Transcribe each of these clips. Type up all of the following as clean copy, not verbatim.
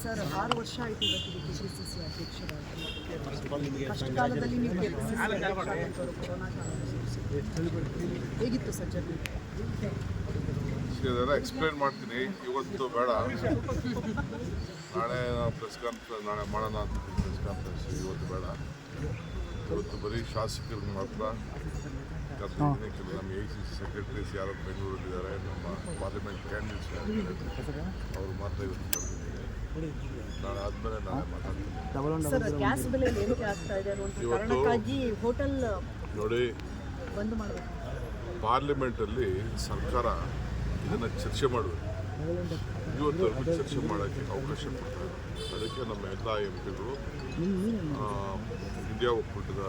Sir 6 ವರ್ಷ ಆಯಿತು ಇವತ್ತಿಗೆ ಕೆಪಿಸಿಸಿ ಅಧ್ಯಕ್ಷರಾಗಿ ಕಷ್ಟಕಾಲದಲ್ಲಿ ನೀವು ಕೆಪಿಸಿಸಿ ಕೊರೋನಾ ಹೇಗಿತ್ತು ಸರ್ ಜರ್ನಿ? ಇದೆಲ್ಲ ಎಕ್ಸ್ಪ್ಲೇನ್ ಮಾಡ್ತೀನಿ, ಇವತ್ತು ಬೇಡ, ನಾಳೆ ಪ್ರೆಸ್ ಕಾನ್ಫರೆನ್ಸ್ ನಾಳೆ ಮಾಡೋಣ ಅಂತ ಪ್ರೆಸ್ ಕಾನ್ಫರೆನ್ಸ್, ಇವತ್ತು ಬೇಡ. ಇವತ್ತು ಬರೀ ಶಾಸಕರಿಗೆ ಮಾತ್ರ ಕರೆದಿದ್ದೀನಿ. ಕೆಲವು ನಮ್ಮ AICC ಸೆಕ್ರೆಟರೀಸ್ ಯಾರು ಬೆಂಗಳೂರಲ್ಲಿದ್ದಾರೆ, ನಮ್ಮ ಪಾರ್ಲಿಮೆಂಟ್ ಕ್ಯಾಂಡಿಡೇಟ್ಸ್ ಅವರು ಮಾತ್ರ ಇವತ್ತು ಕರೆದಿದ್ದೀನಿ. ನಾಳೆ ಆದಮೇಲೆ ನಾಳೆ ಮಾತಾಡ್ತೀನಿ. ಸರ್, ಗ್ಯಾಸ್ ಬೆಲೆ ಏರಿಕೆ ಆಗ್ತಾ ಇದೆ ಅನ್ನುವಂಥ ಕಾರಣಕ್ಕಾಗಿ ಹೋಟೆಲ್ ನೋಡಿ, ಬಂದ್ ಮಾಡಬೇಕು. ಪಾರ್ಲಿಮೆಂಟಲ್ಲಿ ಸರ್ಕಾರ ಇದನ್ನು ಚರ್ಚೆ ಮಾಡಬೇಕು. ಇವತ್ತವರೆಗೂ ಚರ್ಚೆ ಮಾಡೋಕ್ಕೆ ಅವಕಾಶ ಕೊಡ್ತಾರೆ. ಅದಕ್ಕೆ ನಮ್ಮ ಎಲ್ಲ MP ಗಳು ಇಂಡಿಯಾ ಒಕ್ಕೂಟದ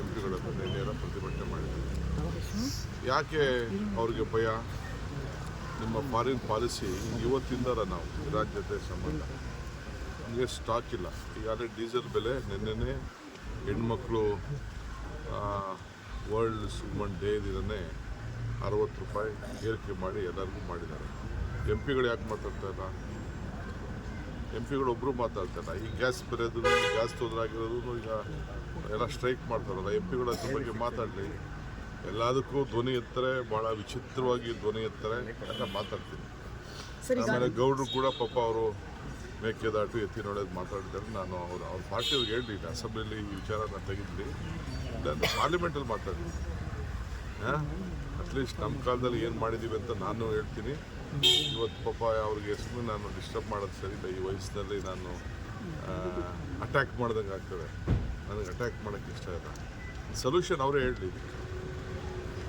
MP ಗಳ ನೇರ ಪ್ರತಿಭಟನೆ ಮಾಡಿದ್ದಾರೆ. ಯಾಕೆ ಅವ್ರಿಗೆ ಭಯ? ನಿಮ್ಮ ಫಾರಿನ್ ಪಾಲಿಸಿ ಇವತ್ತಿಂದ ನಾವು ರಾಜ್ಯತೆ ಸಂಬಂಧ ನಮಗೆ ಸ್ಟಾಕ್ ಇಲ್ಲ. ಈಗಾಗಲೇ ಡೀಸೆಲ್ ಬೆಲೆ ನಿನ್ನೆನೇ ಹೆಣ್ಮಕ್ಳು ವರ್ಲ್ಡ್ ವುಮನ್ ಡೇ ದಿನನೇ 60 ರೂಪಾಯಿ ಏರಿಕೆ ಮಾಡಿ ಎಲ್ಲರಿಗೂ ಮಾಡಿದ್ದಾರೆ. MP ಗಳು ಯಾಕೆ ಮಾತಾಡ್ತಾ ಇಲ್ಲ? MP ಗಳು ಒಬ್ಬರು ಮಾತಾಡ್ತಾ ಇಲ್ಲ. ಈ ಗ್ಯಾಸ್ ಬೆಲೆದು, ಗ್ಯಾಸ್ ತೊಂದರೆ ಆಗಿರೋದು, ಈಗ ಎಲ್ಲ ಸ್ಟ್ರೈಕ್ ಮಾಡ್ತಾರಲ್ಲ, MP ಗಳು ಅದ್ರ ಬಗ್ಗೆ ಮಾತಾಡಲಿ. ಎಲ್ಲದಕ್ಕೂ ಧ್ವನಿ ಎತ್ತಾರೆ, ಭಾಳ ವಿಚಿತ್ರವಾಗಿ ಧ್ವನಿ ಎತ್ತಾರೆ ಅಂತ ಮಾತಾಡ್ತೀನಿ. ಆಮೇಲೆ ಗೌಡ್ರು ಕೂಡ ಪಾಪ ಅವರು ಮೇಕೆದಾಟು ಎತ್ತಿ ನೋಡೋದು ಮಾತಾಡಿದ್ದಾರೆ. ನಾನು ಅವ್ರ ಪಾರ್ಟಿಯವ್ರಿಗೆ ಹೇಳಲಿಲ್ಲ, ಅಸೆಂಬ್ಲಿಯಲ್ಲಿ ಈ ವಿಚಾರನ ತೆಗೆದ್ಲಿ, ನಾನು ಪಾರ್ಲಿಮೆಂಟಲ್ಲಿ ಮಾತಾಡ್ತೀನಿ. ಅಟ್ಲೀಸ್ಟ್ ನಮ್ಮ ಕಾಲದಲ್ಲಿ ಏನು ಮಾಡಿದ್ದೀವಿ ಅಂತ ನಾನು ಹೇಳ್ತೀನಿ. ಇವತ್ತು ಪಾಪ ಅವ್ರಿಗೆ ಸುಮ್ಮನೆ ನಾನು ಡಿಸ್ಟರ್ಬ್ ಮಾಡೋದು ಸರಿ ಇಲ್ಲ. ಈ ವಯಸ್ಸಿನಲ್ಲಿ ನಾನು ಅಟ್ಯಾಕ್ ಮಾಡ್ದಂಗೆ ಆಗ್ತದೆ. ನನಗೆ ಅಟ್ಯಾಕ್ ಮಾಡೋಕ್ಕೆ ಇಷ್ಟ ಇಲ್ಲ. ಸೊಲ್ಯೂಷನ್ ಅವರೇ ಹೇಳಲಿ.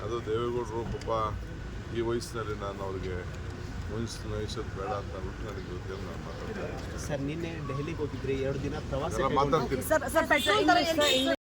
ಅದು ದೇವೇಗೌಡರು ಪಾಪ ಈ ವಯಸ್ಸಿನಲ್ಲಿ ನಾನು ಅವ್ರಿಗೆ ವಹಿಸೋದು ಬೇಡ ಅಂತ ಅಂದ್ಬಿಟ್ಟು ನನಗೆ ಗೊತ್ತಿಲ್ಲ. ನಾನು ಮಾತಾಡ್ತೀನಿ ಸರ್, ನಿನ್ನೆ ದೆಹಲಿಗೆ ಹೋಗಿದ್ರಿ, 2 ದಿನ ಪ್ರವಾಸ ಮಾತಾಡ್ತೀನಿ.